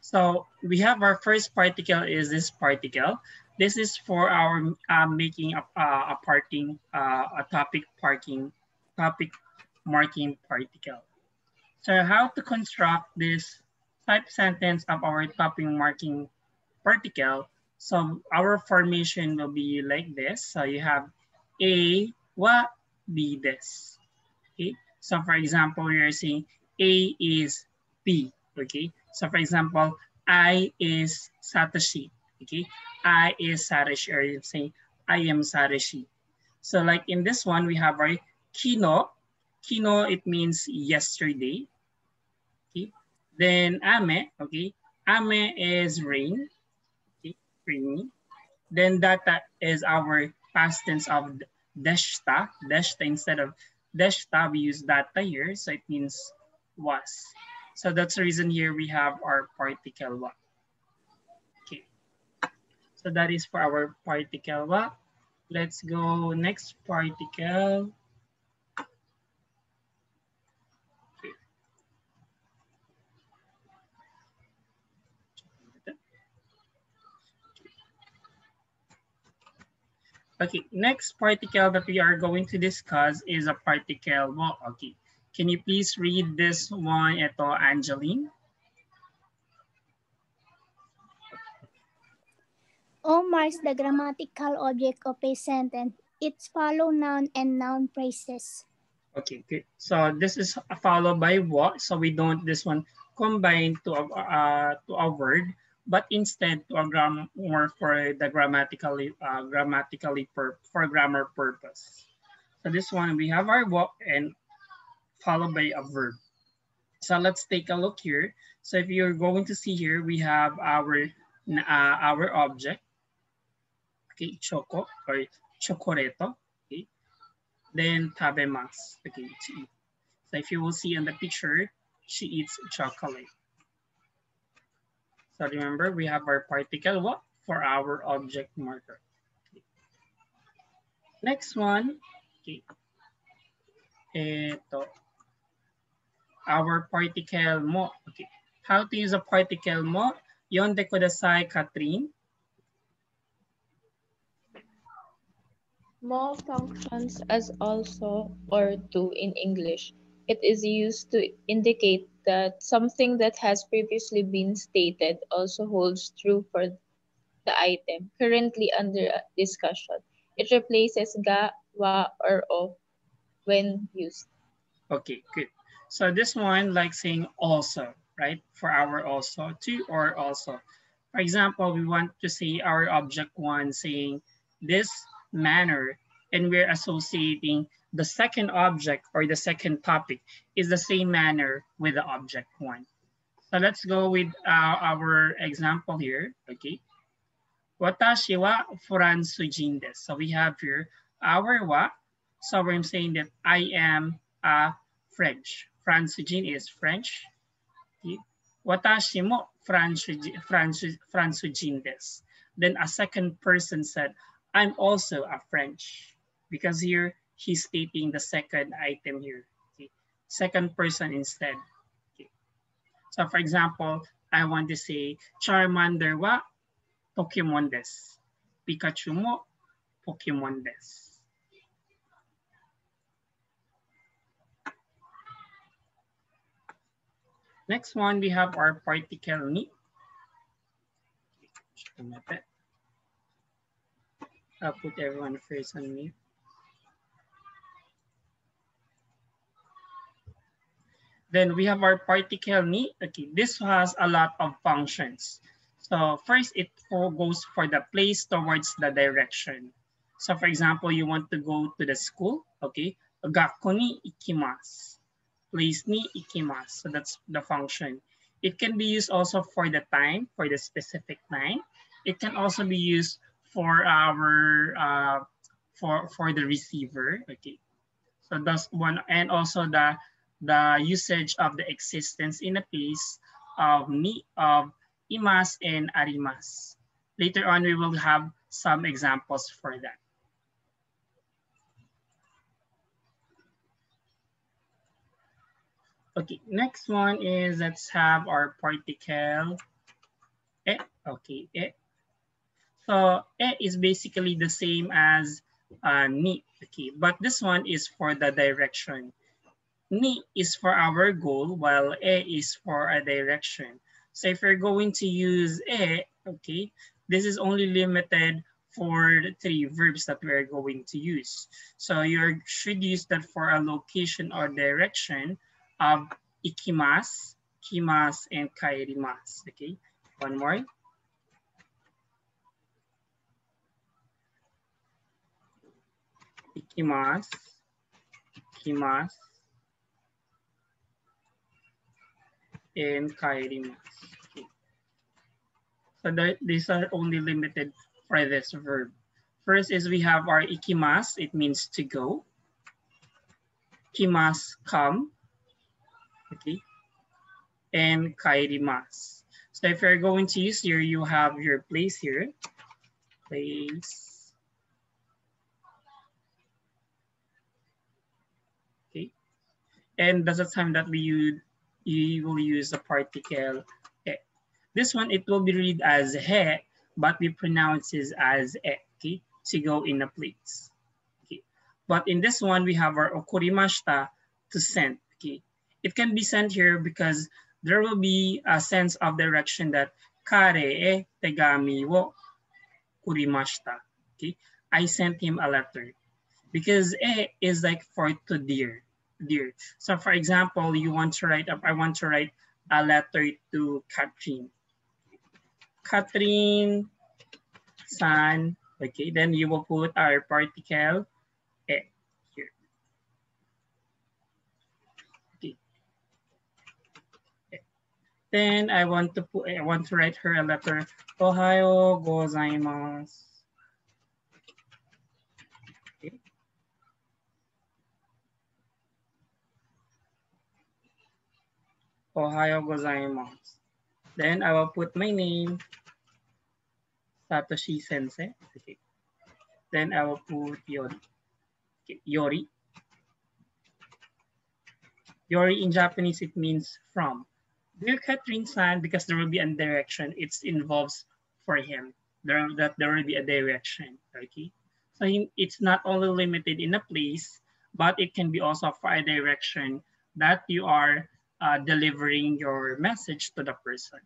So we have our first particle is this particle. This is for our making a parking, a topic marking particle. So how to construct this type sentence of our topic marking particle? So our formation will be like this. So you have A, wa, B, this. Okay. So for example, we are saying A is B. Okay. So for example, I is Satoshi. Okay. I is Satoshi, or you say I am Satoshi. So like in this one, we have our kino. Kino, it means yesterday. Okay. Then ame, okay. Ame is rain. Okay. Rainy. Then data is our past tense of deshta. Deshta, instead of deshta, we use data here. So it means was. So that's the reason here we have our particle wa. Okay. So that is for our particle wa. Let's go next particle. Okay. Okay, next particle that we are going to discuss is a particle wa. Okay. Can you please read this one, ito, Angeline? O marks the grammatical object of a sentence. It's follow noun and noun phrases. Okay, good. So this is followed by what? So we don't this one combine to a word, but instead to a grammar for the for grammar purpose. So this one we have our what and followed by a verb. So let's take a look here. So if you're going to see here, we have our object. Okay, choco or chocoreto. Okay, then tabemasu. Okay, to eat. So if you will see in the picture, she eats chocolate. So remember, we have our particle what for our object marker. Okay. Next one, okay. Ito, our particle mo. Okay. How to use a particle mo? Yonde kudasai, Catherine. Mo functions as also or to in English. It is used to indicate that something that has previously been stated also holds true for the item currently under discussion. It replaces ga, wa, or o when used. Okay, good. So this one like saying also, right? For our also, to or also. For example, we want to say our object one saying this manner, and we're associating the second object or the second topic is the same manner with the object one. So let's go with our example here, okay? Watashi wa Fransujin desu. So we have here our wa. So I'm saying that I am French. Fransujin is French. Okay. Watashi mo Fransujin desu. Then a second person said, I'm also a French. Because here he's stating the second item here. Okay. Second person instead. Okay. So for example, I want to say Charmander wa Pokemon desu. Pikachu mo Pokemon desu. Next one, we have our particle ni. I'll put everyone first on mute. Then we have our particle ni. Okay, this has a lot of functions. So first, it goes for the place towards the direction. So for example, you want to go to the school. Okay, gakko ni ikimasu. Place ni ikimasu. So that's the function. It can be used also for the time, for the specific time. It can also be used for our for the receiver. Okay, so that's one, and also the usage of the existence in a place of ni of imas and arimas. Later on, we will have some examples for that. Okay, next one is let's have our particle E, okay, e. So e is basically the same as ni, okay, but this one is for the direction. Ni is for our goal, while e is for a direction. So if you're going to use e, okay, this is only limited for the 3 verbs that we're going to use. So you should use that for a location or direction of ikimasu, kimasu, and kaerimasu. Okay, one more. Ikimasu, kimasu, and kaerimasu. Okay. So these are only limited for this verb. First is we have our ikimasu, it means to go. Kimasu, come. Okay. And kaerimasu. So if you're going to use here, you have your place here. Place. Okay. And that's the time that you will use the particle e. This one, it will be read as he, but we pronounce it as e, okay, to go in a place. Okay. But in this one, we have our okurimashita, to send. Okay. It can be sent here because there will be a sense of direction that kare e tegami wo kurimashita. Okay. I sent him a letter. Because e is like for to dear. Dear. So for example, you want to write up, I want to write a letter to Catherine. Catherine san, okay, then you will put our particle e here. Okay. Then I want to write her a letter. Ohayo gozaimasu. Okay. Ohayo gozaimasu. Then I will put my name, Satoshi Sensei. Okay. Then I will put Yori. Okay. Yori. Yori in Japanese, it means from. Dear Catherine-san, because there will be a direction, it involves for him. There will be a direction, okay? So it's not only limited in a place, but it can be also for a direction that you are delivering your message to the person.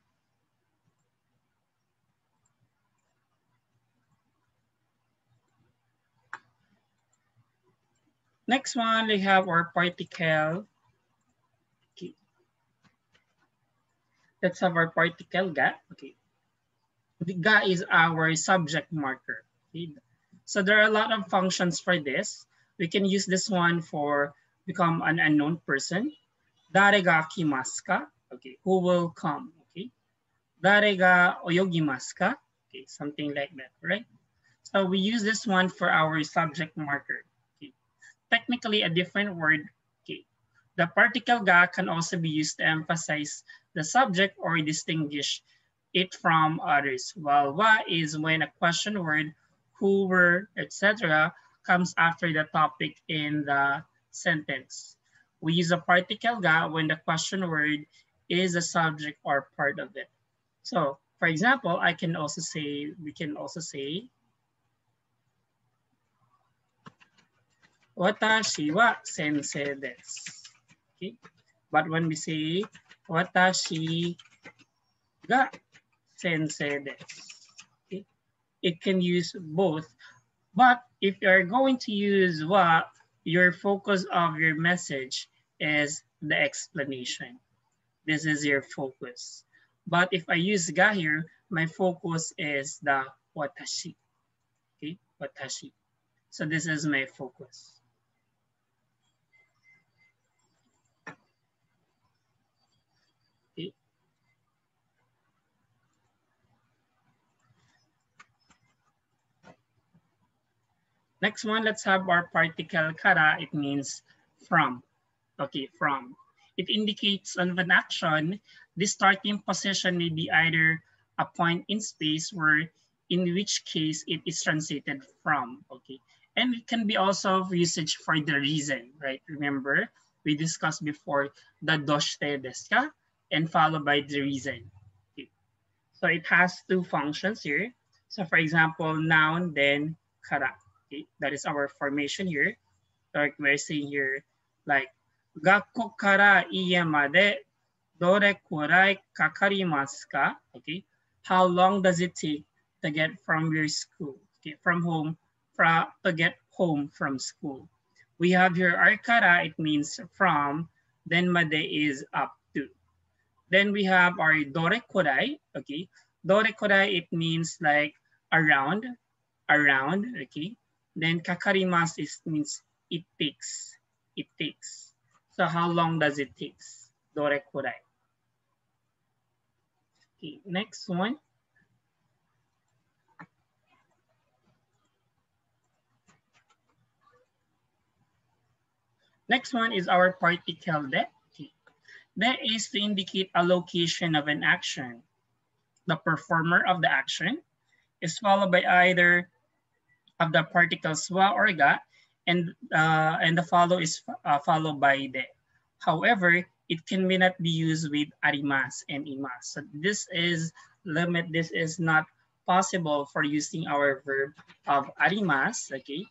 Next one, we have our particle. Okay. Let's have our particle ga. Okay. The ga is our subject marker. Okay. So there are a lot of functions for this. We can use this one for become an unknown person. Dare ga kimasu ka? Okay, who will come? Okay. Dare ga oyogimasu ka? Okay, something like that, right? So we use this one for our subject marker. Okay. Technically a different word. Okay. The particle ga can also be used to emphasize the subject or distinguish it from others. While wa is when a question word, who, were, etc. comes after the topic in the sentence. We use a particle ga when the question word is a subject or part of it. So, for example, we can also say, watashi wa sensei desu. Okay? But when we say, watashi ga sensei desu, okay? It can use both. But if you're going to use wa, your focus of your message is the explanation. This is your focus. But if I use ga here, my focus is the watashi. Okay, watashi. So this is my focus. Okay. Next one, let's have our particle kara. It means from. Okay, from. It indicates of an action. The starting position may be either a point in space, where in which case it is translated from. Okay, and it can be also usage for the reason, right? Remember, we discussed before the doshite desu ka and followed by the reason. Okay. So it has two functions here. So for example, noun, then kara. Okay, that is our formation here. Like we're saying here, like, 学校から家までどれくらいかかりますか? Okay, how long does it take to get from your school? Okay, from home, to get home from school. We have here our kara, it means from, then made is up to. Then we have our dore kurai, okay. Dore kurai, it means like around, okay. Then kakarimasu means it takes, So how long does it take? Dore kurai. Okay, next one. Next one is our particle de. De is to indicate a location of an action. The performer of the action is followed by either of the particles wa or ga, and the follow is followed by de. However, it cannot be used with arimas and imas. So this is not possible for using our verb of arimas, okay,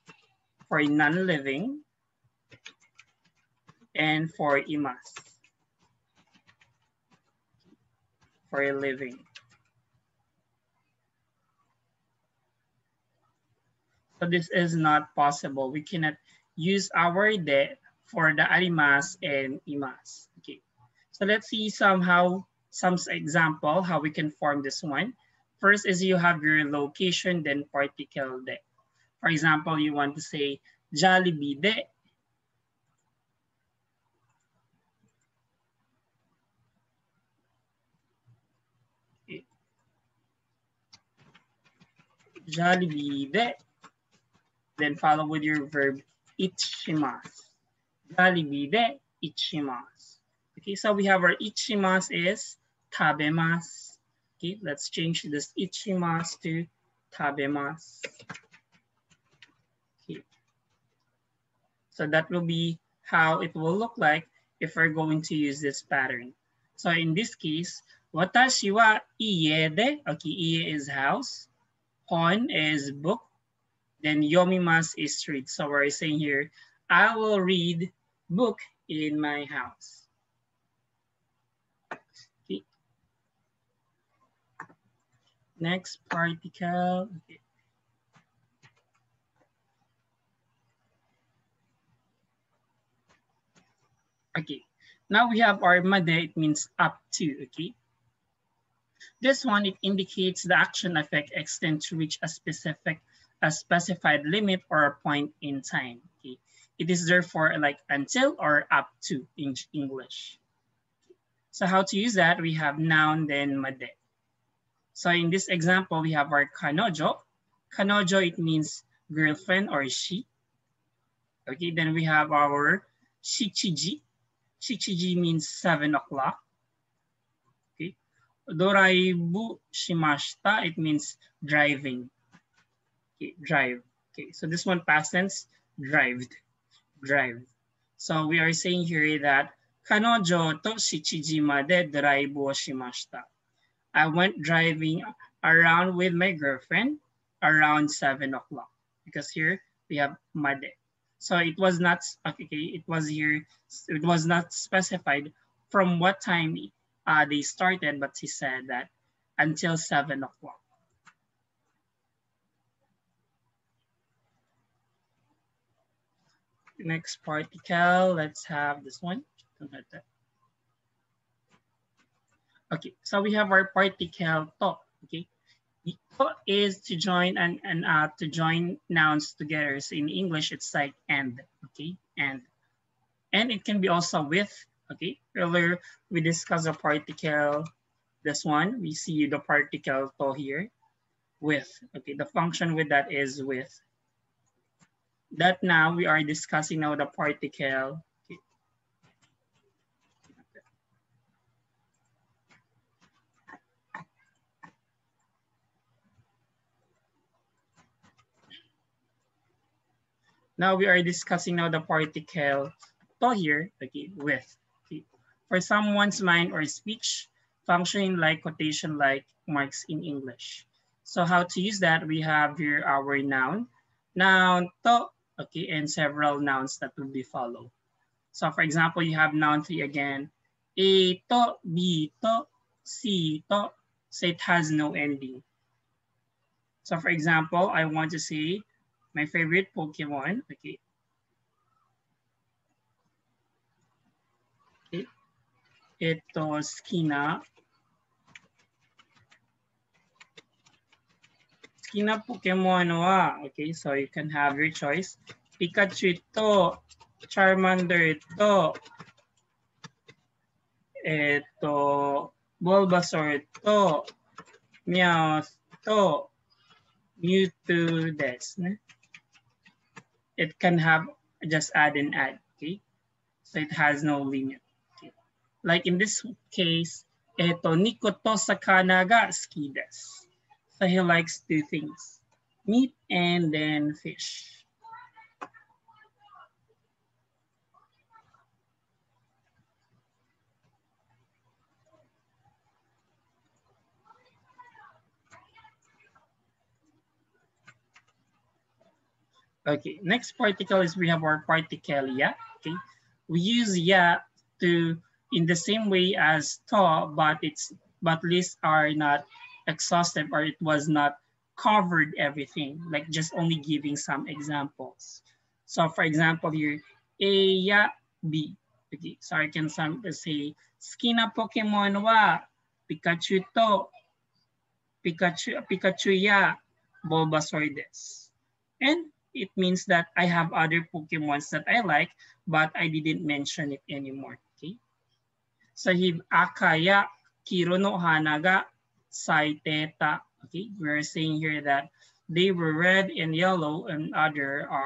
for non-living, and for imas, for living. So this is not possible. We cannot use our de for the arimas and imas. Okay. So let's see some example how we can form this one. First is you have your location, then particle de. For example, you want to say Jollibee de. Okay. Jollibee de. Then follow with your verb ichimasu. Jollibee de ichimasu. Okay, so we have our ichimasu is tabemasu. Okay, let's change this ichimasu to tabemasu. Okay. So that will be how it will look like if we're going to use this pattern. So in this case, watashi wa ie de, okay, ie is house, hon is book, then yomimasu is read. So we're saying here, I will read book in my house. Okay. Next particle. Okay. Okay, now we have our made, it means up to, okay? This one, it indicates the action effect extend to reach a specified limit or a point in time, okay? It is therefore like until or up to in English. So how to use that? We have noun, then made. So in this example, we have our kanojo. Kanojo, it means girlfriend or she. Okay, then we have our shichiji. Shichiji means 7 o'clock. Okay. Doraibu shimashita, it means driving. Okay, drive. Okay, so this one past tense, drive. So we are saying here that kanojo to shichiji made doraibu shimashita. I went driving around with my girlfriend around 7 o'clock, because here we have made. So it was not, okay, it was not specified from what time they started, but he said that until 7 o'clock. Next particle, let's have this one. Okay, so we have our particle to, okay. To is to join and to join nouns together. So in English, it's like and, okay, and it can be also with, okay. Earlier we discussed a particle, this one, we see the particle to here, with, okay. The function with that is with. That now we are discussing now the particle. Okay. Now we are discussing now the particle to here, okay, with. Okay. For someone's mind or speech, functioning like, quotation like marks in English. So how to use that? We have here our noun, noun to, okay, and several nouns that will be followed. So for example, you have noun 3 again, A to, B to, C to, so it has no ending. So for example, I want to say my favorite Pokemon, okay. Ito, Skina Pokemon wa. Okay, so you can have your choice. Pikachu to, Charmander to, ito, Bulbasaur to, Meowth to, Mewtwo desu. It can have just add and add, okay? So it has no limit. Okay? Like in this case, ito, Nico to sakana ga suki desu. So he likes 2 things, meat and then fish. Okay, next particle is we have our particle ya. Okay, we use ya to in the same way as to, but lists are not exhaustive, or it was not covered everything, like just only giving some examples. So for example here, A ya B. Okay, so I can say Skina Pokemon wa Pikachu to, Pikachu ya Bulbasaur desu. And it means that I have other Pokemons that I like, but I didn't mention it anymore. Okay. So he akaya Kiro no hana ga saiteta. Okay, we're saying here that they were red and yellow, and other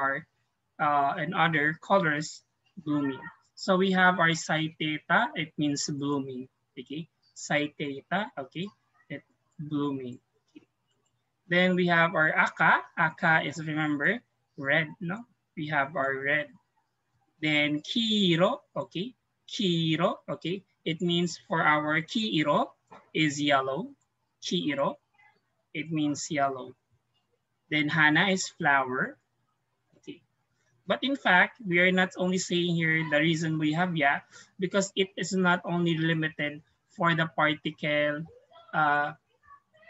colors blooming. So we have our saiteta. It means blooming. Okay, saiteta. Okay, it blooming. Okay. Then we have our aka. Aka is, remember, red, no? We have our red. Then kiro, okay. Kiro, okay. It means for our kiiro is yellow. Kiiro, it means yellow. Then hana is flower. Okay. But in fact, we are not only saying here the reason we have ya, because it is not only limited for the particle,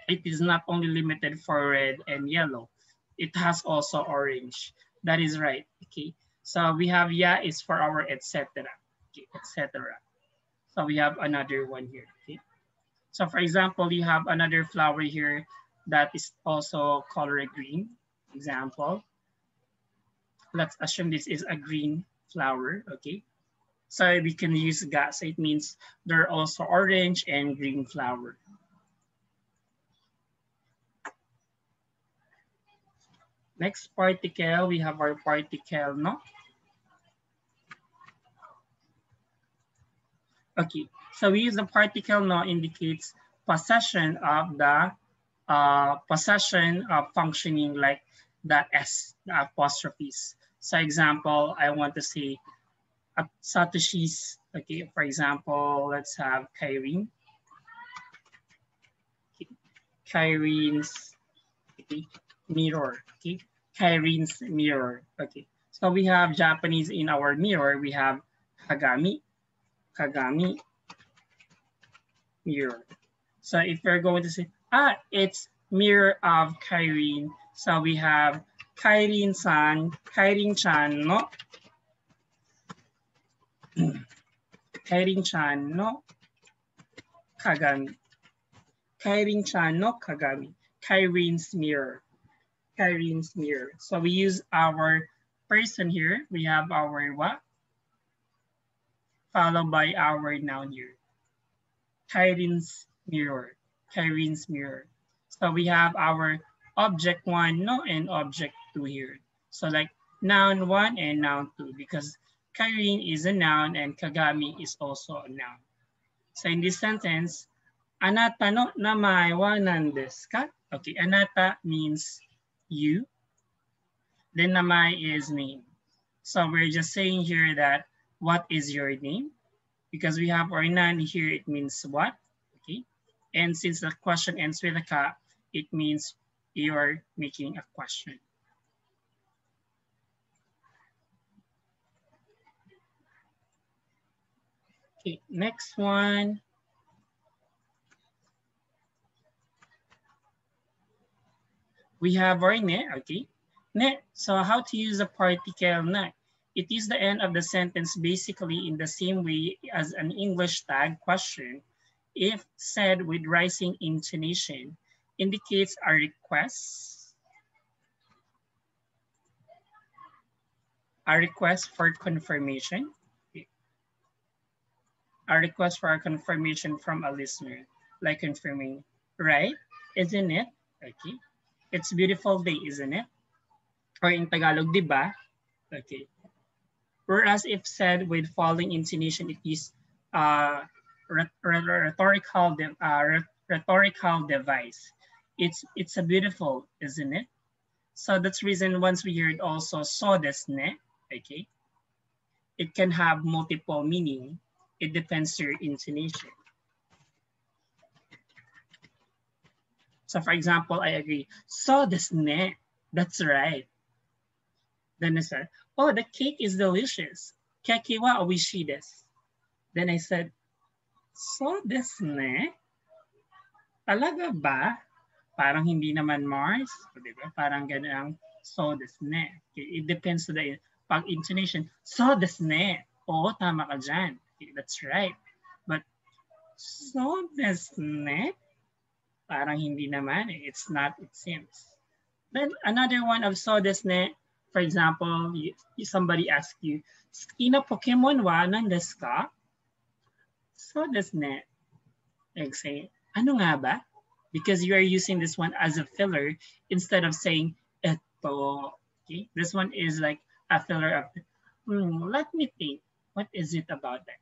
it is not only limited for red and yellow. It has also orange. That is right. Okay. So we have ya is for our etc. Okay, etc. So we have another one here. Okay. So for example, you have another flower here that is also color green. Example. Let's assume this is a green flower. Okay. So we can use ga. So it means there are also orange and green flower. Next particle, we have our particle no. Okay, so we use the particle no indicates possession of the possession of functioning like the S, the apostrophes. So example, I want to say Satoshi's, okay, for example, let's have Kyrene. Okay. Kyrene's, okay, mirror, okay. Kyrene's mirror, okay. So we have Japanese in our mirror, we have Kagami, Kagami, mirror. So if we're going to say, it's mirror of Kyrene. So we have Kyrene-san, Kyrene-chan no, Kyrene-chan no Kagami. Kyrene-chan no Kagami. Kyrene's mirror. Kyrene's mirror. So we use our person here. We have our what? Followed by our noun here. Kyrene's mirror. Kyrene's mirror. So we have our object 1 no and object 2 here. So like noun 1 and noun 2, because Kyrene is a noun and Kagami is also a noun. So in this sentence, anata no namae wa nan desu ka? Okay, anata means you. Then namae is name. So we're just saying here that what is your name? Because we have our noun here, it means what? Okay. And since the question ends with a ka, it means you're making a question. Okay, next one. We have our ne, okay. Ne, so how to use a particle ne? It is the end of the sentence basically in the same way as an English tag question. If said with rising intonation, indicates a request for confirmation. A request for a confirmation from a listener, like confirming, right? Isn't it? Okay. It's a beautiful day, isn't it? Or in Tagalog, di ba? Okay. Whereas if said with falling intonation, it is rhetorical device. It's a beautiful, isn't it? So that's reason once we heard also so desu ne, okay? It can have multiple meaning. It depends to your intonation. So for example, I agree. So desu ne. That's right. Then I said, oh, the cake is delicious. Keki wa oishi desu. Then I said, so desu ne? Talaga ba? Parang hindi naman Mars. Diba? Parang ganun so desu ne. Okay, it depends to the pag intonation. So desu ne. Oo, tama ka dyan. Okay, that's right. But so desu ne? Parang hindi naman. It's not, it seems. Then another one of so desu ne, for example, somebody asks you, ina Pokemon wa nandesu ka? So desu ne. Like say, ano nga ba? Because you are using this one as a filler instead of saying eto. Okay, this one is like a filler of, let me think. What is it about that?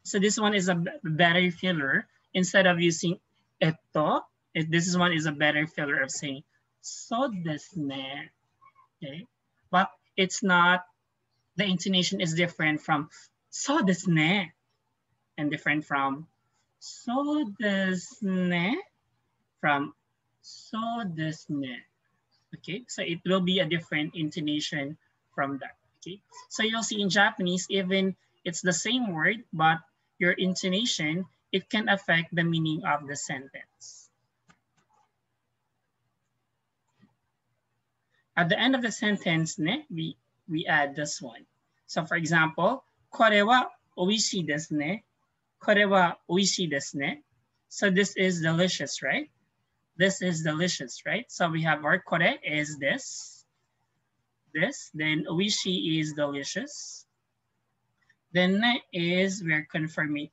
So this one is a better filler instead of using eto. This one is a better filler of saying so desu ne. Okay, but it's not. The intonation is different from so desu ne and different from so desu ne from so desu ne. Okay, so it will be a different intonation from that. Okay, so you'll see in Japanese, even it's the same word, but your intonation, it can affect the meaning of the sentence. At the end of the sentence, ne, we add this one. So for example, kore wa oishii desu ne. Kore wa oishii desu ne. So this is delicious, right? This is delicious, right? So we have our kore is this, then oishii is delicious. Then ne is we're confirming.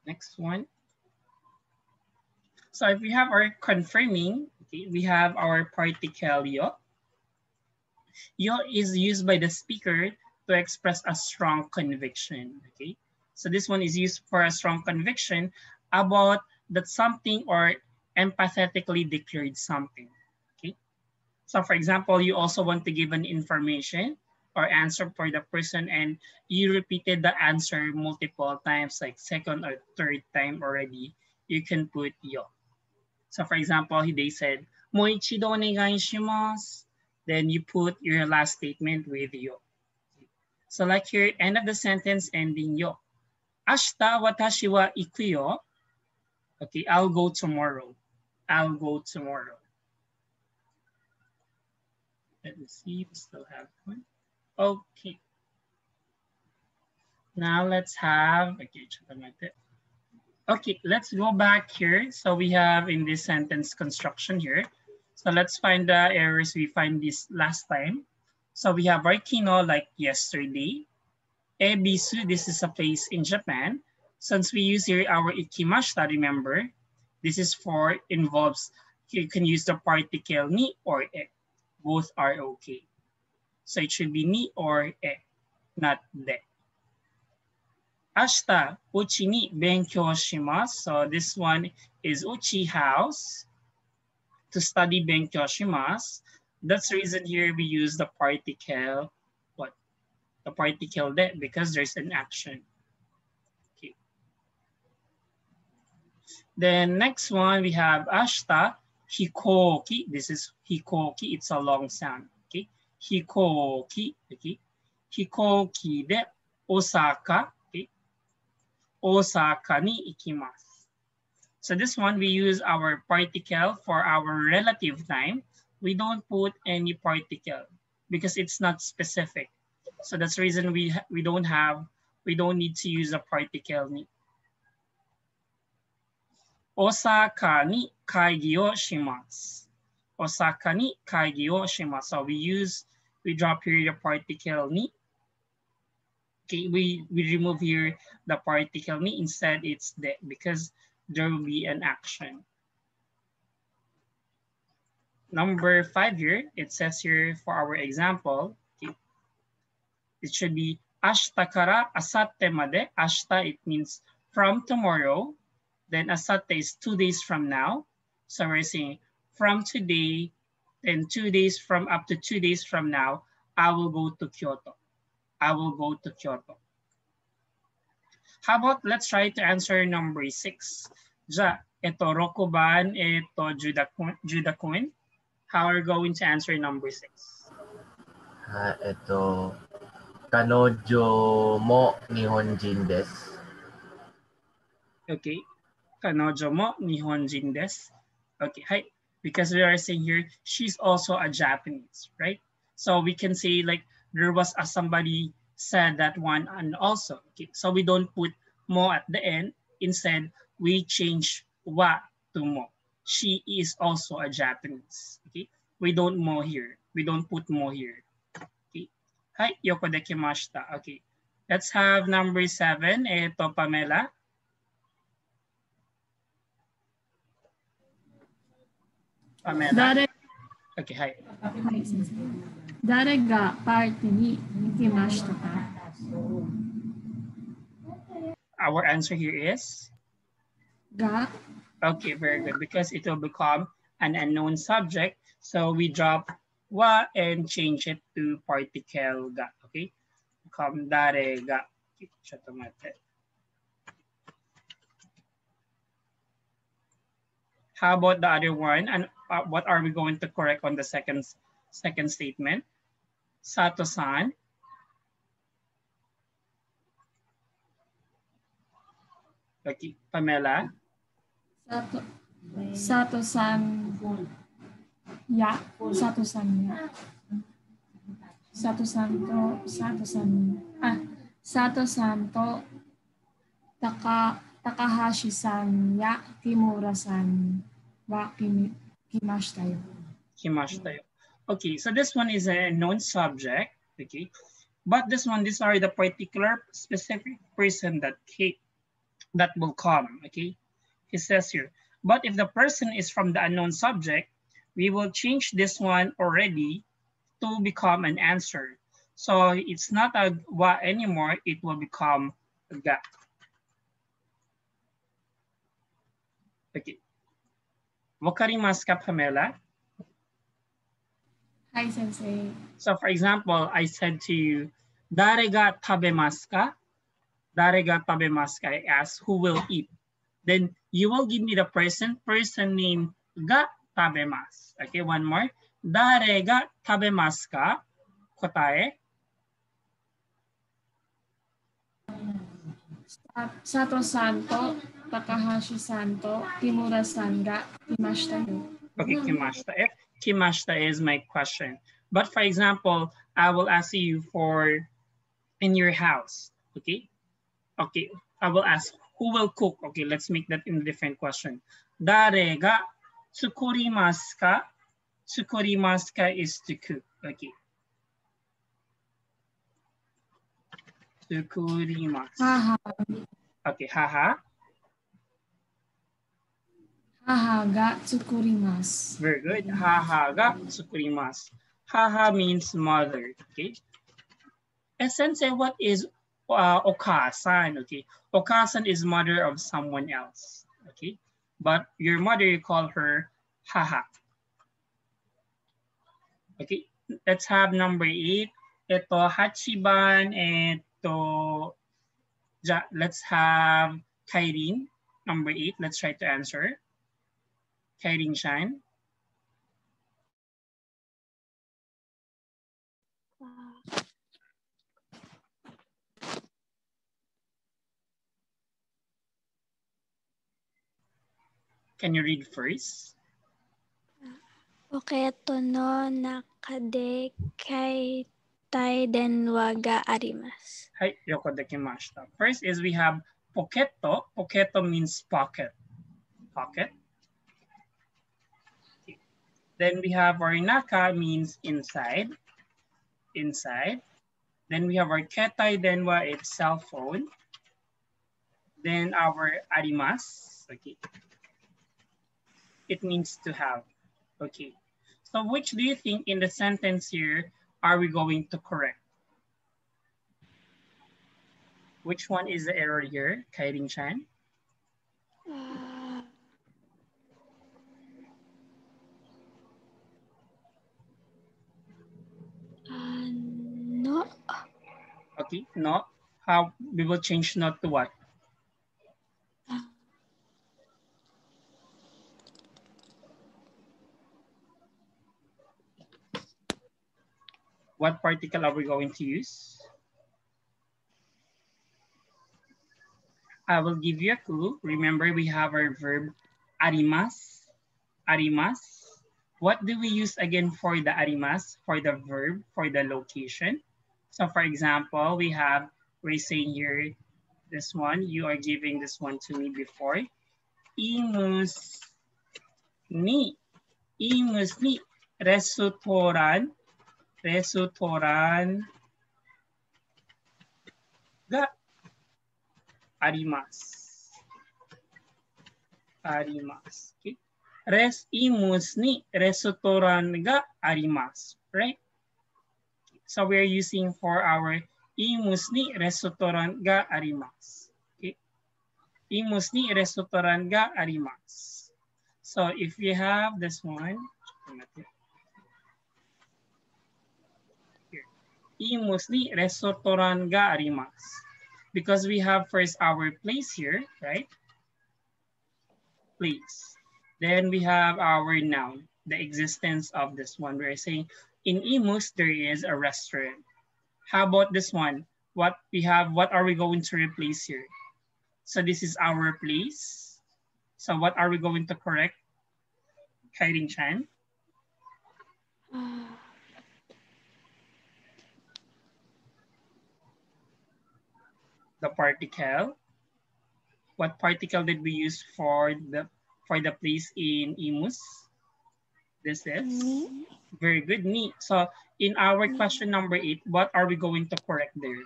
Next one. So if we have our confirming, okay, we have our particle yo. Yo is used by the speaker to express a strong conviction, okay? So this one is used for a strong conviction about that something or empathetically declared something, okay? So for example, you also want to give an information or answer for the person and you repeated the answer multiple times, like second or third time already, you can put yo. So for example, they said, moichido onegai shimasu. Then you put your last statement with yo. So like here, end of the sentence ending yo. Ashita watashi wa iku yo. Okay, I'll go tomorrow. I'll go tomorrow. Let me see if we still have one. Okay. Now let's have, okay, let's go back here. So we have in this sentence construction here. So let's find the errors we find this last time. So we have our kino like yesterday. Ebisu, this is a place in Japan. Since we use here our ikimashita, remember, this is for involves, you can use the particle ni or e. Both are okay. So it should be ni or e, not de. Ashita, uchi ni benkyou shimasu. So this one is uchi house. To study benkyou shimasu. That's the reason here we use the particle what? the particle de because there's an action. Okay. Then next one we have ashita, hikoki. This is hikoki. It's a long sound. Okay. Hikoki. Okay. Hikoki de Osaka. Okay. Osaka ni ikimasu. So this one we use our particle for our relative time. We don't put any particle because it's not specific. So that's the reason we don't need to use a particle ni. Osaka ni kaigi o shimasu. Osaka ni kaigi o shimasu. So we drop here the particle ni. Okay, we remove here the particle ni. Instead, it's de because there will be an action. Number 5 here, it says here for our example, okay, it should be ashita kara asatte made. Ashita, it means from tomorrow. Then asatte is 2 days from now. So we're saying from today, then 2 days from up to 2 days from now, I will go to Kyoto. I will go to Kyoto. How about let's try to answer number 6. Ja, eto rokuban, eto judakuen. How are you going to answer number 6? Eto kanojo mo nihonjin desu. Okay. Kanojo mo nihonjin desu. Okay, hi. Because we are saying here, she's also a Japanese, right? So we can say like there was somebody said that one and also. Okay, so we don't put mo at the end. Instead, we change wa to mo. She is also a Japanese. Okay, we don't mo here. We don't put mo here. Okay, hi, yoko dekimashita. Okay, let's have number 7. Eto, Pamela. Pamela. Okay, hi. 誰がパーティーに行きましたか? Our answer here is? Ga. Okay, very good. Because it will become an unknown subject. So we drop wa and change it to particle ga. Okay? Become dare ga. How about the other one? And what are we going to correct on the second statement? Sato-san. Okay, Pamela. Sato-san ya. Sato-san ya. Sato-san to Takahashi-san ya Kimura-san wa kimashita yo. Kimashita yo. Okay, so this one is a known subject, okay? But this one, these are the particular specific person that will come, okay? He says here, but if the person is from the unknown subject, we will change this one already to become an answer. So it's not a wa anymore, it will become a ga. Okay. Wakarimasu ka, Pamela? Hi, Sensei. So for example, I said to you, dare ga tabemasu ka? Dare ga tabemasu ka? I asked, who will eat? Then you will give me the person name ga tabemasu. Okay, one more. Dare ga tabemasu ka? Kotae? Sato-san to Takahashi-san to Kimura-san ga kimashita yo. Okay, kimashita. If kimashita is my question. But for example, I will ask you for in your house, okay? Okay, I will ask who will cook? Okay, let's make that in a different question. Dare ga tsukurimasu ka? Tsukurimasu ka is to cook, okay. Tsukurimasu. Haha. Okay, haha. Haha ga tsukurimasu. Very good. Haha ga tsukurimasu. Haha means mother, okay? And sensei, what is okasan? Okay, okasan is mother of someone else, okay? But your mother, you call her haha. Okay, let's have number 8. Ito, Hachiban, let's have Kairin, number 8. Let's try to answer. Kairin Chan. Can you read first? Poketo no nakade kai tai denwa ga arimasu. Hai, yokodakimashita. First is we have poketo. Poketo means pocket. Pocket. Okay. Then we have our naka means inside. Inside. Then we have our ketai denwa, it's cell phone. Then our arimasu. Okay. It means to have. Okay. So which do you think in the sentence here are we going to correct? Which one is the error here, Kairin Chan? No. Okay, no. How we will change not to what? What particle are we going to use? I will give you a clue. Remember, we have our verb arimas. Arimas. What do we use again for the arimas? For the verb, for the location. So for example, we're saying here, this one, you are giving this one to me before. Imus ni. Imus ni. Restoran. Restoran ga arimasu. Arimasu. Okay. Res imus ni restoran ga arimasu. Right? So we're using for our imus ni restoran ga arimasu. Okay. Imus ni restoran ga arimasu. So if you have this one, imus ni restoran ga arimasu. Because we have first our place here, right? Place. Then we have our noun, the existence of this one. We're saying in Imus, there is a restaurant. How about this one? What are we going to replace here? So this is our place. So what are we going to correct? Kairin Chan? The particle. What particle did we use for the place in Imus? This is very good. Ni. So in our question number 8, what are we going to correct there?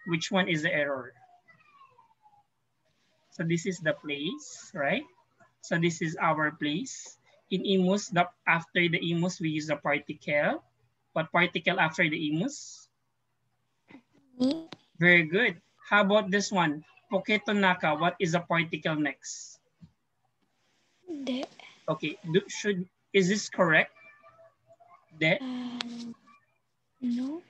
Which one is the error? So this is the place, right? So this is our place. In Imus, after the Imus, we use the particle. What particle after the Imus? Ni. Very good. How about this one? Poketo naka, what is the particle next? De. Okay, is this correct? De? No.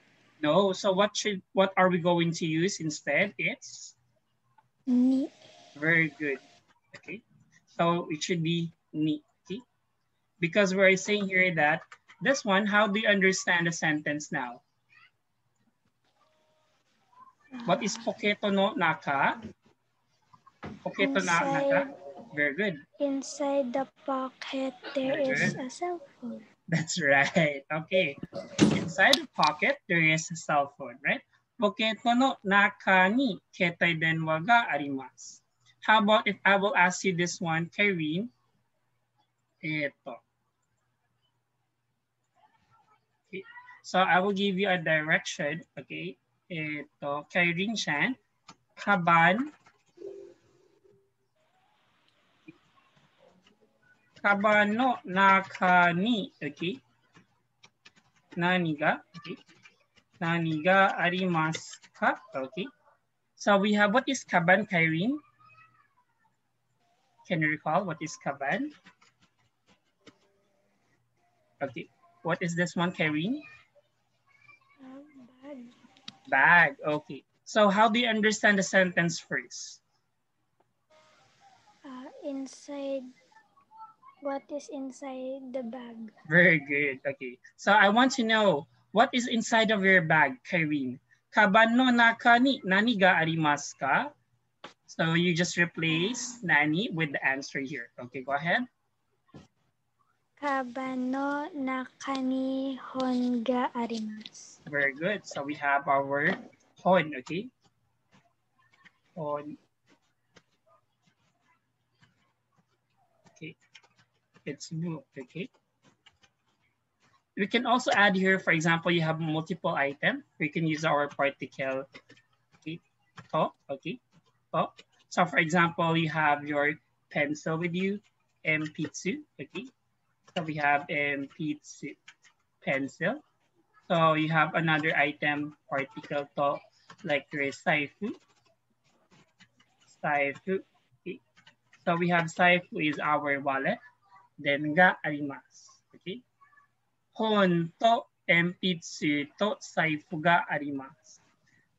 No, so what are we going to use instead? It's? Ni. Very good. Okay, so it should be ni. Okay? Because we're saying here that this one, how do you understand the sentence now? What is poketo no naka? Poketo naka? Very good. Inside the pocket, there is a cell phone. That's right. Okay. Inside the pocket, there is a cell phone, right? Poketo no naka ni ketai denwa ga arimasu. How about if I will ask you this one, Kairin? Ito. Okay. So I will give you a direction. Okay. Ito, Kairin Chan. Kaban. Kaban no naka ni. Okay. Nani ga? Okay. Nani ga arimasu ka? Okay. So we have, what is kaban, Kairin? Can you recall what is kaban? Okay. What is this one, Kyrene? Bag. Bag. Okay. So how do you understand the sentence first? Inside. What is inside the bag? Very good. Okay. So I want to know what is inside of your bag, Kyrene? Kaban no naka ni nani ga arimasu ka? So you just replace nani with the answer here. Okay, go ahead. Kaban no naka ni hon ga arimasu. Very good. So we have our hon, okay? Hon. Okay. It's book, okay? We can also add here, for example, you have multiple items. We can use our particle, okay? To, okay? To. So for example, you have your pencil with you, empitsu, okay? So we have empitsu, pencil. So you have another item, particle to, like your saifu. Saifu, okay? So we have saifu is our wallet. Then ga arimasu, okay? Hon to empitsu to saifu ga arimasu.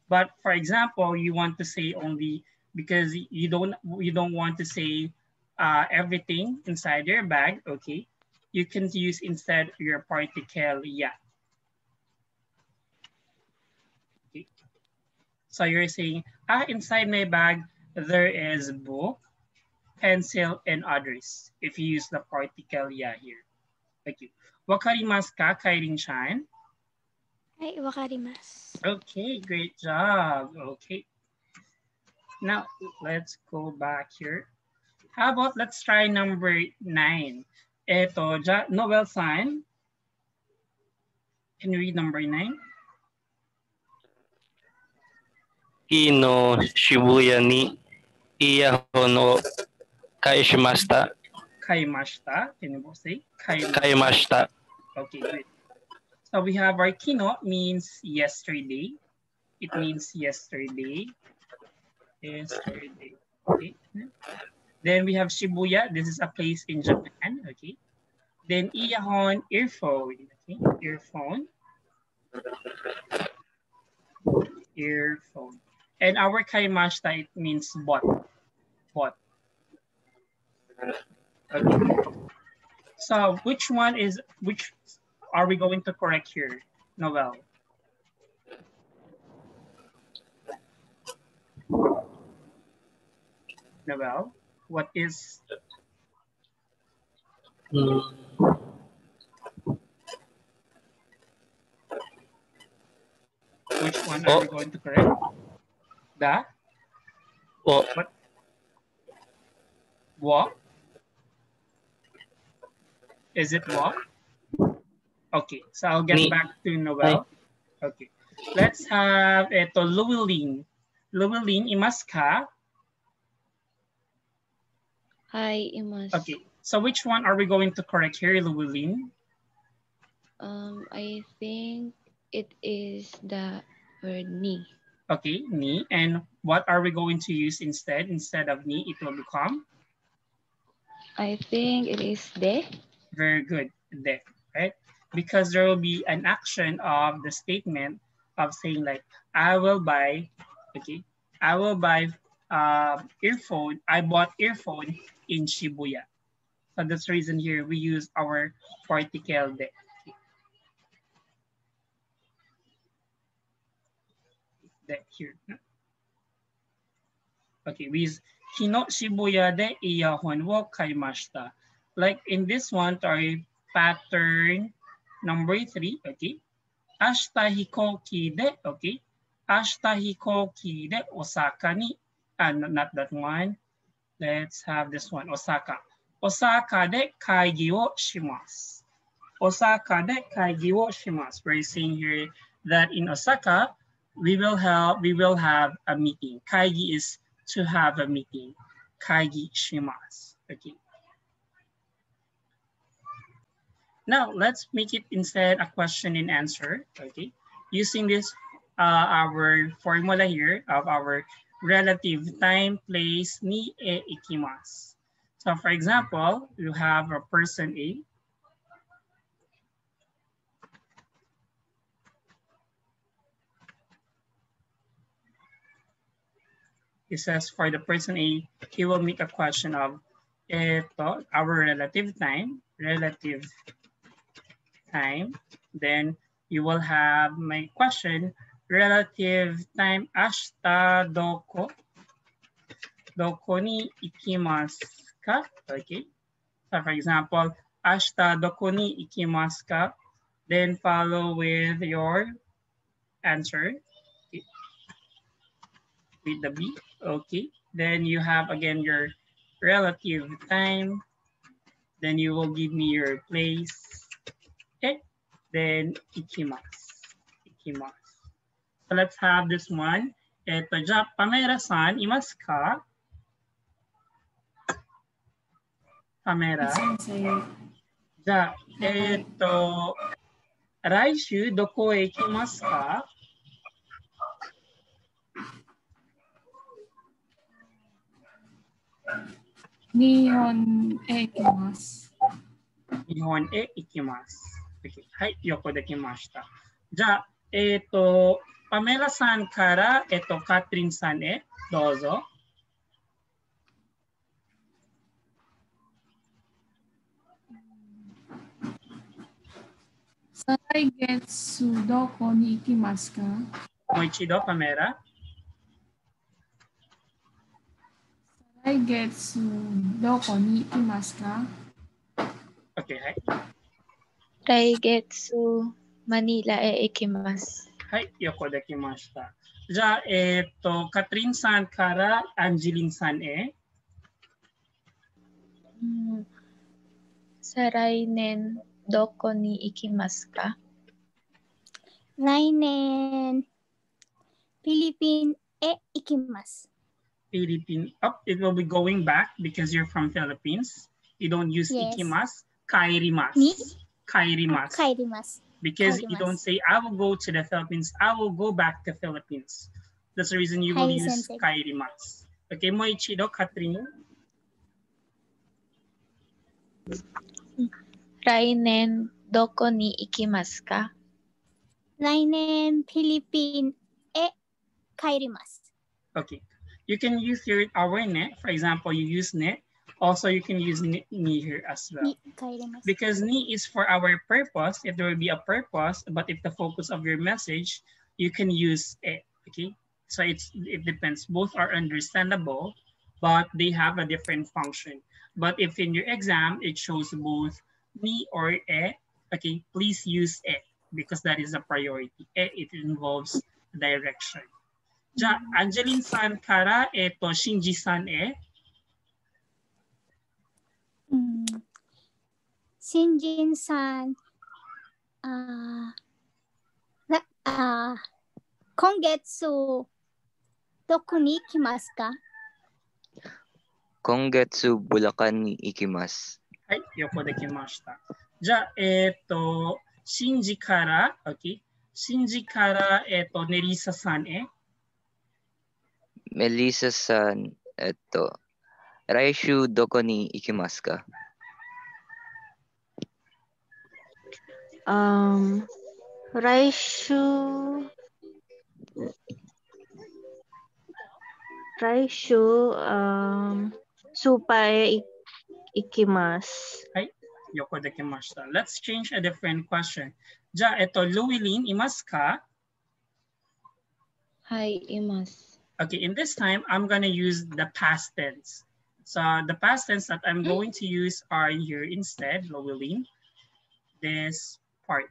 But for example, you want to say only because you don't want to say everything inside your bag, okay? You can use instead your particle ya. Okay. So you're saying, inside my bag there is book, pencil, and others. If you use the particle ya here. Thank you. Wakarimasu ka, Kyrene-chan? Ay, wakarimasu. Okay, great job. Okay. Now, let's go back here. How about let's try number 9. Ito, Noel-san. Can you read number 9? Ino Shibuya ni Iyahon o kaishimashita. Kaimashita. Can you say? Kaimashita. Okay, great. So we have our kino means yesterday. It means yesterday. Yesterday. Okay. Then we have Shibuya. This is a place in Japan. Okay. Then iyahon, earphone. Okay. Earphone. Earphone. And our kaimashita, it means bought. Bought. Okay. So which are we going to correct here, Noel? Noel, what is? Which one are we going to correct? The? What? What? Is it what? Okay, so I'll get back to Noel. Okay, let's have ito, Llewellyn. Llewellyn, imasu ka? Hi, imasu. Okay, so which one are we going to correct here, Llewellyn? I think it is the word ni. Okay, ni. And what are we going to use instead? Instead of ni, it will become? I think it is de. Very good, de, right? Because there will be an action of the statement of saying like, I will buy, okay, I will buy earphone, I bought earphone in Shibuya. So that's the reason here we use our particle de. De here. Okay, we use Kino Shibuya de iyahon wo kaimashita. Like in this one, our pattern number 3, okay? Ashita hikoki de, okay? Ashita hikoki de Osaka ni, not that one. Let's have this one, Osaka. Osaka de kaigi wo shimasu. Osaka de kaigi wo shimasu. We're saying here that in Osaka, we will have a meeting. Kaigi is to have a meeting. Kaigi shimasu. Okay. Now let's make it instead a question and answer. Okay. Using this our formula here of our relative time, place, ni, e, ikimasu. So for example, you have a person A. It says for the person A, he will make a question of ito, our relative time. Then you will have my question, relative time ashita doko ni ikimasu ka? Okay. So for example, ashita doko ni ikimasu ka? Then follow with your answer. Okay. With the B. Okay. Then you have again your relative time. Then you will give me your place. Okay. Then ikimasu. So let's have this one. Eto, ja, Pamela-san, imasu ka? Pamela. Sensei. Ja, eto, Raishu, doko e ikimasu ka? Nihon e ikimasu. Nihon e ikimasu. Okay. Hai, yoko dekimashita. Ja, eto, Pamela-san kara, Catherine-san e, dozo. Saraigetsu doko ni ikimasu ka? Moichido, Pamela. Saraigetsu doko ni ikimasu ka? Okay, hai. Raigetsu Manila e ikimasu. Hai, yoko dekimashita. Ja, Catherine-san kara, Angeline-san e. Sarainen doko ni ikimasu ka? Rainen Philippine e ikimasu. Philippine, it will be going back because you're from Philippines. You don't use Yes. ikimasu, kairimasu. Ni? Kairimasu. Kairimasu. Because you Kairimasu. don't say, I will go to the Philippines, I will go back to Philippines. That's the reason you will Hi, use Sensei. kairimasu. Okay, Moichido, Catherine. Rainen doko ni ikimasu ka? Rainen Philippine e kairimasu. Okay, you can use our ne. For example, you use ne. Also, you can use ni here as well. Ni kairimasu. Because ni is for our purpose, if there will be a purpose, but if the focus of your message, you can use e, okay? So it depends. Both are understandable, but they have a different function. But if in your exam, it shows both ni or e, okay, please use e because that is a priority. E, it involves direction. Ja, Angeline-san kara, Shinji-san e. Shinjin-san, kongetsu doko ni ikimasu ka? Kongetsu Bulacan ni ikimasu. Hai, yoko dekimashita. Ja, Shinji kara, okay. Shinji kara, Nerisa-san e. Melissa-san, Raishu doko ni ikimasu ka? Raishu supa e ikimasu. Hai, yoko dekimashita. Let's change a different question. Ja, Llewellyn, imasu ka? Hai, imasu. Okay, in this time, I'm gonna use the past tense. So the past tense that I'm going to use are here instead, Llewellyn, this part.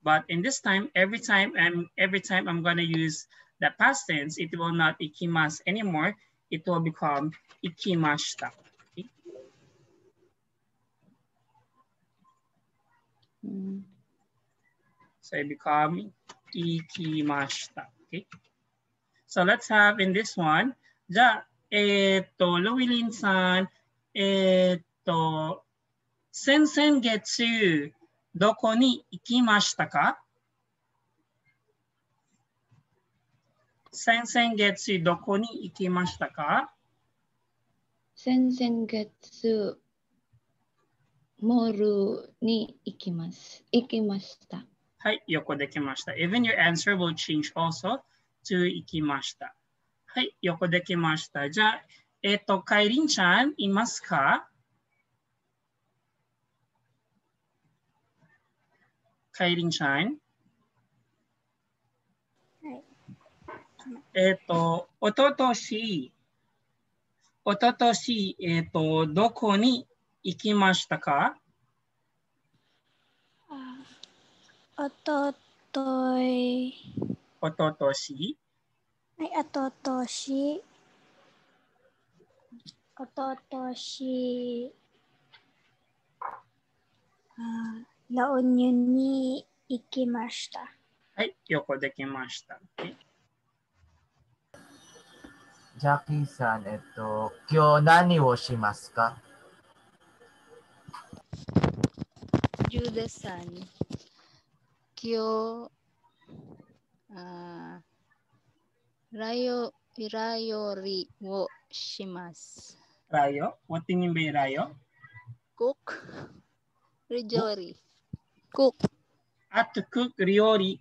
But in this time, every time I'm gonna use the past tense, it will not ikimasu anymore. It will become ikimashita. Okay? So it become ikimashita. Okay. So let's have in this one. Ja, Llewellyn-san, sensengetsu doko ni ikimashita ka? Sensengetsu doko ni ikimashita ka? Sensengetsu moru ni ikimashita. Hai, yoko dekimashita. Even your answer will change also to ikimashita. はい、よくできました。じゃあ、かいりんちゃんいますか？かいりんちゃん。はい。おととし、どこに行きましたか？おととい。おととし。はい、おととし。おととし。ラオニュに行きました。はい、よくできました。ジャッキーさん、今日何をしますか？ジュダさん、今日、ラヨリをします。Rayo? What do you mean by rayo? Cook. Rijori. Cook. To cook ryori.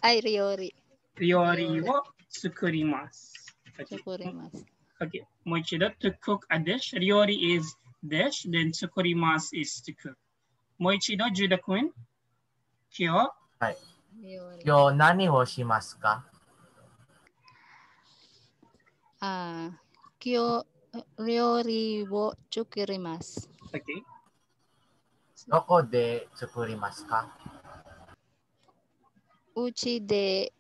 Ryori. Ryori wo tsukurimasu. Tsukurimasu. Okay, もう一度 to cook a dish. Ryori is dish, then tsukurimasu is to cook. もう一度、ジュダ君。今日。はい。今日何をしますか？今日、料理を作ります。Okay. どこで作りますか？うちで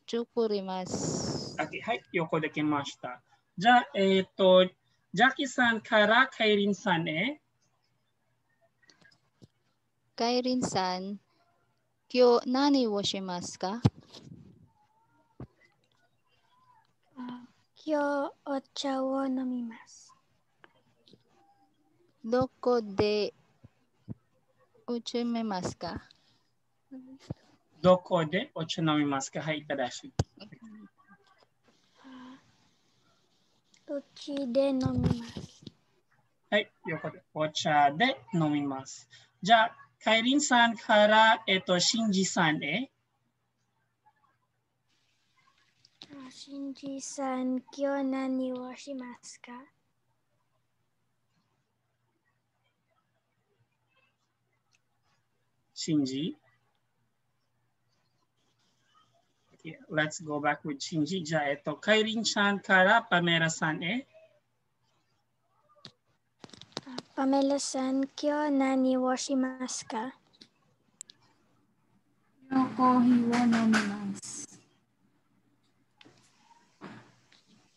作ります。Okay. はい、よくできました。じゃあ、ジャッキーさんからカイリンさんへ。カイリンさん、今日何をしますか？今日お茶を飲みます。どこでお茶飲みますか？どこでお茶飲みますか？はい、正しい。うちで飲みます。はい、よくでお茶で飲みます。じゃあ、カイリンさんから、シンジさんへ。シンジさん、今日何をしますか？シンジ。Okay, let's go back with シンジ。じゃあ、カイリンちゃんからパメラさんへ。パメラさん、今日何をしますか？コーヒーを飲みます。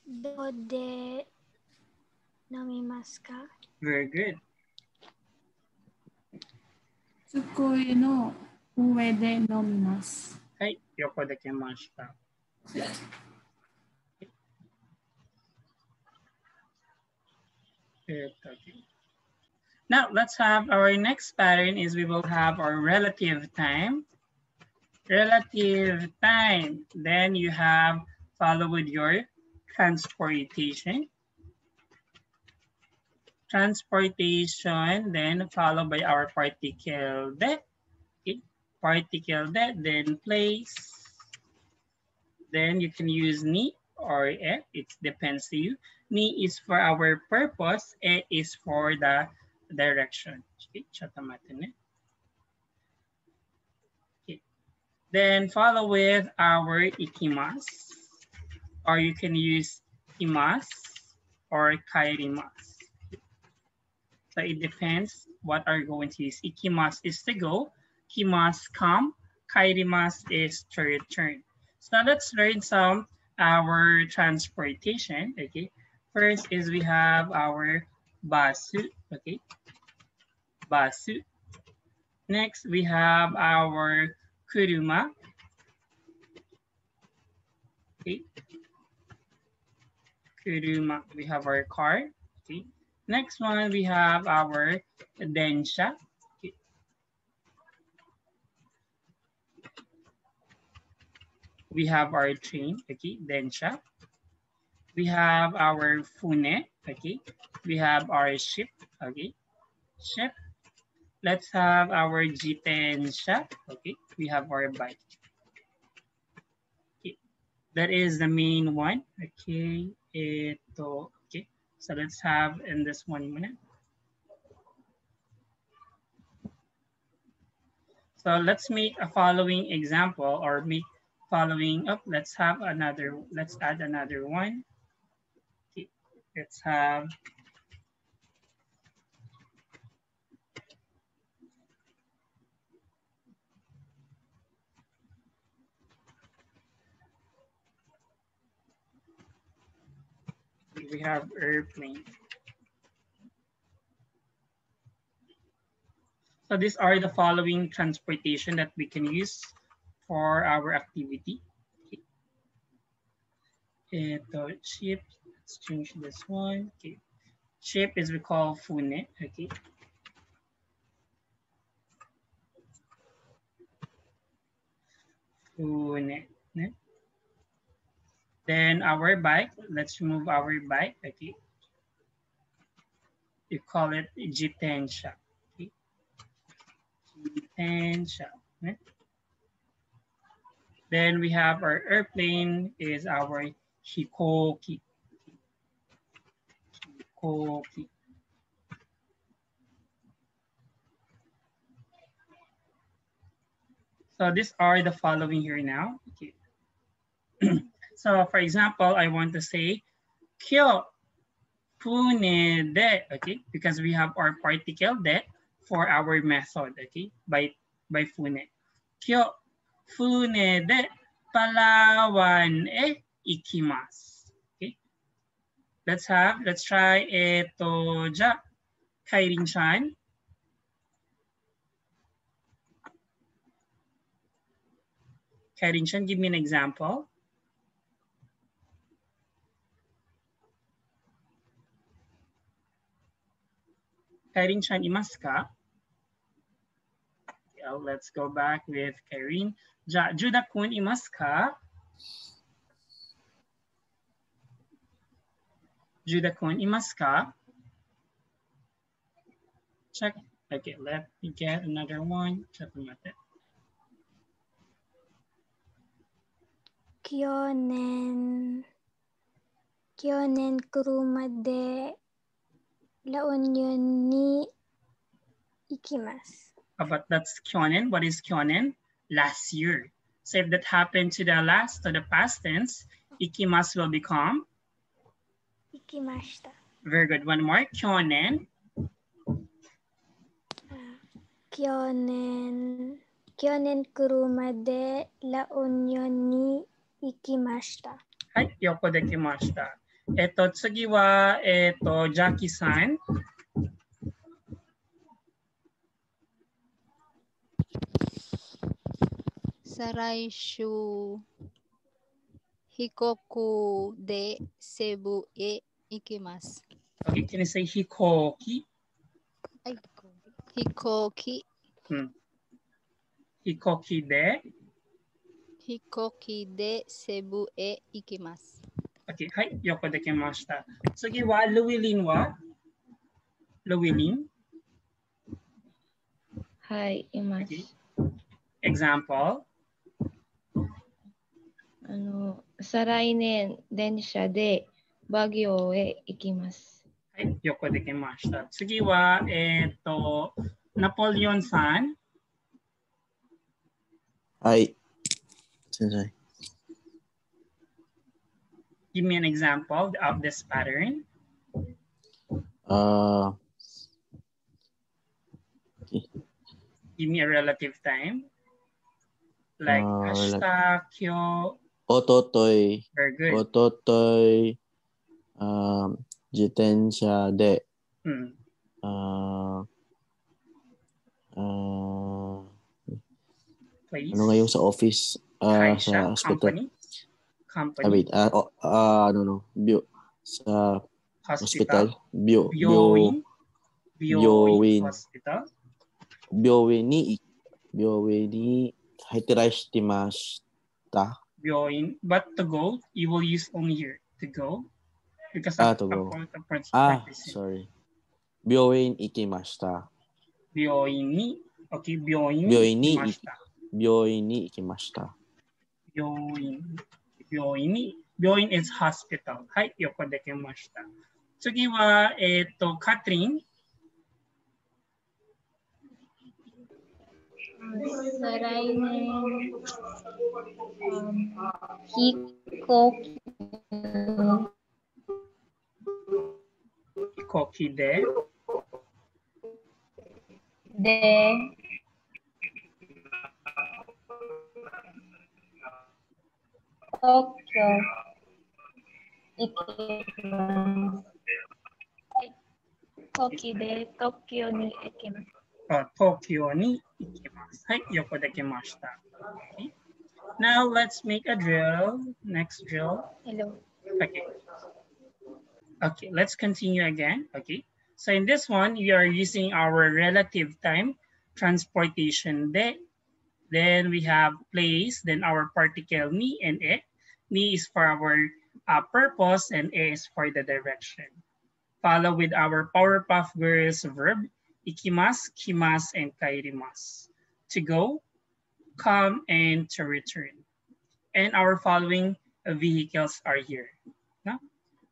どこで飲みますか？ Very good. 机の上で飲みます。はい、よくできました。Now, let's have our next pattern is we will have our relative time. Relative time. Then you have follow with your transportation. Transportation, then followed by our particle de. Okay. Particle de, then place. Then you can use ni or e. It depends to you. Ni is for our purpose. E is for the direction. Okay. Okay. Then follow with our ikimasu. Or you can use imasu or kairimasu. So it depends what are you going to use. Ikimasu is to go. Kimasu come. Kairimasu is to return. So let's learn some our transportation. Okay. First is we have our basu. Okay. Basu. Next we have our kuruma. Okay. Kuruma. We have our car. Okay. Next one, we have our densha. Okay. We have our train, okay, densha. We have our fune, okay. We have our ship, okay, ship. Let's have our jitensha, okay. We have our bike. Okay. That is the main one. Okay. Okay. So let's have in this 1 minute. So let's make a following example or make following up. Let's add another one. Okay. Let's have we have airplane. So these are the following transportation that we can use for our activity. Okay. Ship, let's change this one. Okay. Ship is we call fune. Okay. Fune. Then our bike, let's remove our bike. Okay. You call it jitensha. Okay. Jitensha. Okay. Then we have our airplane is our hikoki. Hikoki. So these are the following here now. Okay. So for example, I want to say kyo fune de, okay, because we have our particle de for our method, okay, by fune. Kyo fune de Palawan e ikimasu. Okay. Let's try eto ja Kairin-chan. Kairin-chan, give me an example. Kairin-chan imasu ka? Let's go back with Kairin. Juda-kun imasu ka? Juda-kun imasu ka? Check. Okay, let me get another one. Check them out there. Kyonen kuruma de La Union ni ikimasu. But that's kyonen. What is kyonen? Last year. So if that happened to the past tense, ikimasu will become? Ikimashita. Very good. One more. Kyonen. Kyonen kuruma de La Union ni ikimashita. Hai, yoko dekimashita. Eto tsugi wa Jackie-san. Saraishu Hikoku de Cebu e ikimasu. Okay, can you say hikoki? Hikoki. Hikoki de? Hikoki de Cebu e ikimasu. Okay, hai, yoko dekimashita. Tsugi wa Llewellyn wa? Llewellyn? Hi, imasu. Okay. Example? Sarainen densha de Baguio e ikimasu. Hai, yoko dekimashita. Tsugi wa Napoleon-san. Hi. Sensei. Give me an example of this pattern. Okay. Give me a relative time. Like ashita, kyo. Ototoy. Very good. Ototoy. Jitensha de. Please. Ano nga yung sa office? Sa hospital. Company. Wait. Sa hospital. Byoin hospital. Byoin ni hitirashimashita. Byoin. But to go, you will use only here. To go. Because to go. Sorry. Byoin ikimashita. Byoin ni. Okay, byoin ni ikimashita. Byoin ni ikimashita. Byoin 病院に、病院 is hospital. はい、よくできました。次は、カトリン。再来年、飛行機で、東京行きます。飛行機で東京に行きます。東京に行きます。はい、よくできました。Okay. Now let's make a drill. Next drill. Hello. Okay. Okay, let's continue again. Okay. So in this one, we are using our relative time, transportation de. Then we have place, then our particle ni and e. Ni is for our purpose and e is for the direction. Follow with our Powerpuff Girls verb, ikimasu, kimasu, and kairimasu. To go, come, and to return. And our following vehicles are here. No?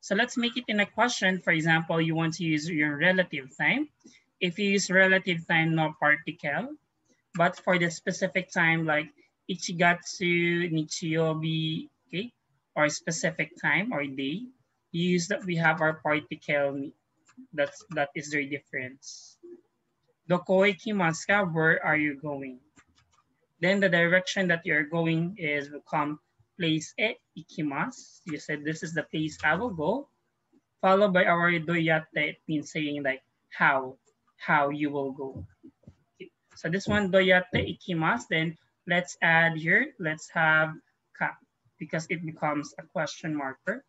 So let's make it in a question. For example, you want to use your relative time. If you use relative time, no particle. But for the specific time like ichigatsu, nichiyobi, okay, or specific time or day, use that we have our particle. That is their difference. Doko ikimasu ka? Where are you going? Then the direction that you're going is will come place e ikimasu. You said this is the place I will go. Followed by our doyatte, it means saying like how you will go. Okay. So this one doyatte ikimasu. Then let's add here. Let's have ka because it becomes a question marker.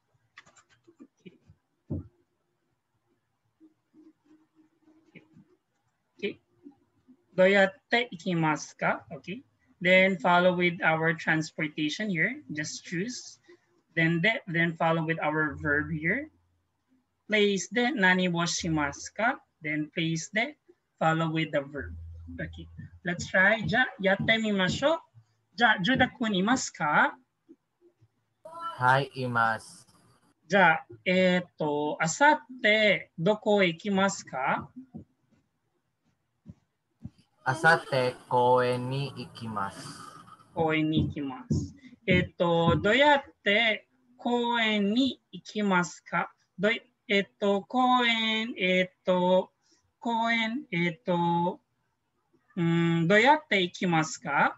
Doyatte ikimasu ka? Okay. Then follow with our transportation here. Just choose. Then follow with our verb here. Place de nani wo shimasu ka? Then place de follow with the verb. Okay. Let's try. Ja yatte mimashou. Ja Juda-kun imasu ka? Hai, imasu. じゃあ、あさってどこへ行きますか？あさって公園に行きます。公園に行きます。どうやって公園に行きますか？公園、どうやって行きますか？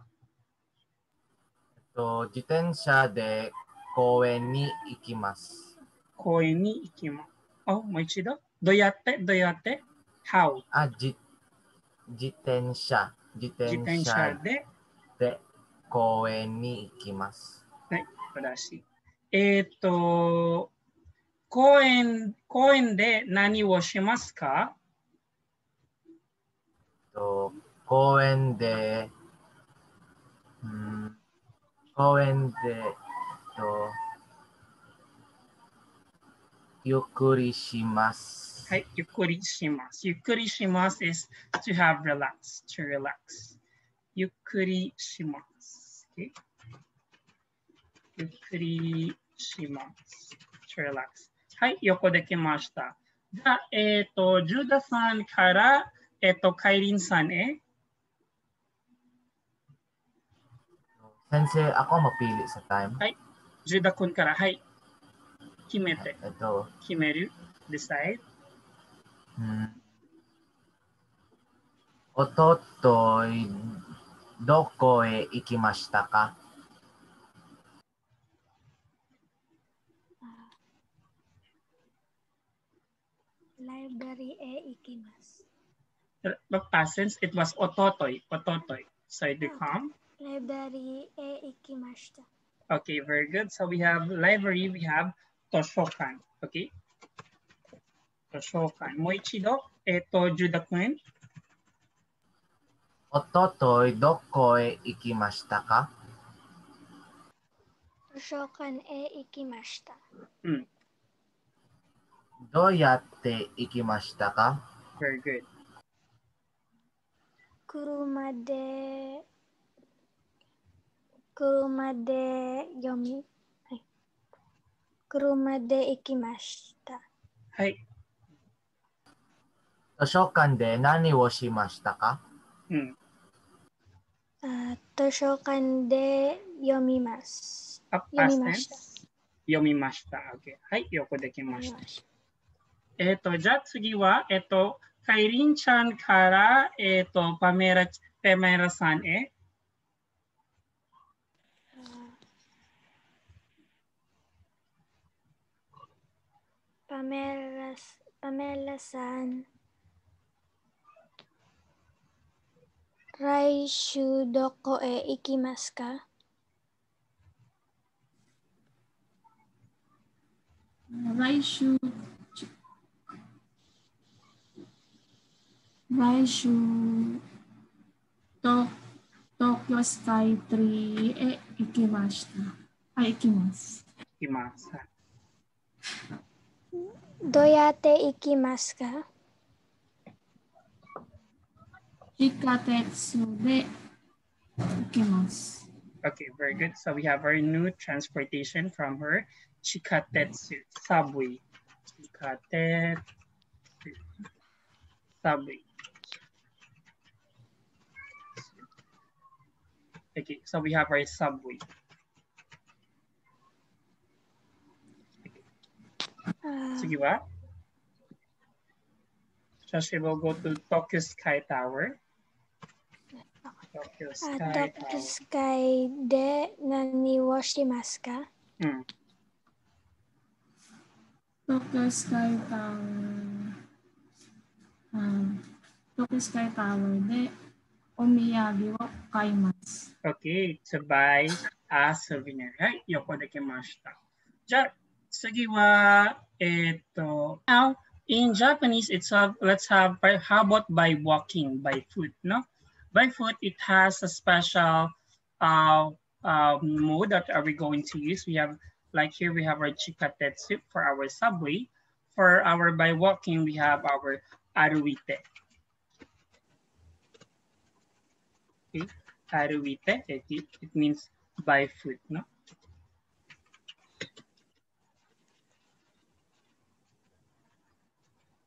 自転車で公園に行きます。公園に行きます。もう一度。どうやって How? 自転車で公園に行きます。はい、正しい。公園で何をしますか？公園で、ゆっくりします。はい、ゆっくりします。ゆっくりします is to have relax, to relax. ゆっくりします。Okay? ゆっくりします。to relax. はい、よくできました。じゃあ、ジュダさんから、カイリンさんへ。先生、ako mapili sa time. はい、ジュダ君から、はい。決めて。決める。decide。おととい、どこへ行きましたか？Libraryへ行きます。Look, past tense, it was ototoy. So it become? Libraryへ行きました。Okay, very good. So we have library, we have toshokan. Okay. Toshokan. もう一度、Juda君。おととい、どこへ行きましたか？図書館へ行きました。どうやって行きましたか？ Very good. 車で読み。はい。車で行きました。はい。図書館で何をしましたか？図書館で読みます。読みました。読みました。Okay. はい、よくできました。じゃあ次は、カイリンちゃんから、パメラさんへ。パメラさん。来週どこへ行きますか？来週東京スカイツリーへ行きました。はい、行きます。行きます。どうやって行きますか？地下鉄で行きます。Okay, very good. So we have our new transportation from her. Chikatetsu, subway. Chikatetsu, subway. Okay, so we have our subway. Sige ba? So she will go to Tokyo Sky Tower. Tokyo Sky で何をしますか？Tokyo Sky Tower。Tokyo Sky Tower でお土産を買います。Okay, to buy a souvenir. はい、よくできました。じゃあ次はnow in Japanese it's let's have how about by walking, by foot, no? By foot it has a special mode that are we going to use. We have like here we have our chikatetsu for our subway. For our by walking we have our aruite. Okay, aruite it means by foot, no?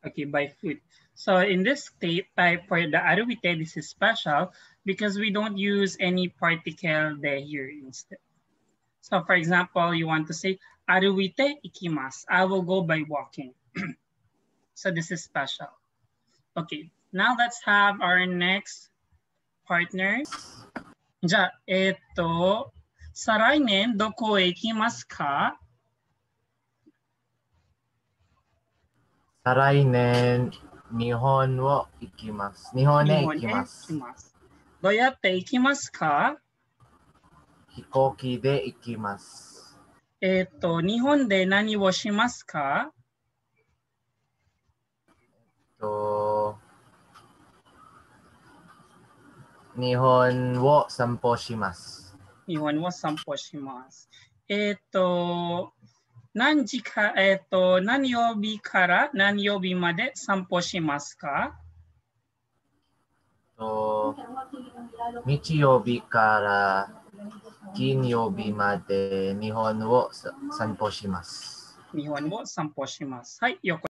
Okay, by foot. So in this type for the aruite, this is special because we don't use any particle there here instead. So for example, you want to say aruite ikimasu. I will go by walking. So this is special. Okay, now let's have our next partners. じゃあ、再来年どこへ行きますか？再来年、日本を行きます。日本へ行きます。どうやって行きますか？飛行機で行きます。日本で何をしますか？日本を散歩します。日本を散歩します。何曜日から何曜日まで散歩しますか？日曜日から金曜日まで日本を散歩します。日本を散歩します。はい、よく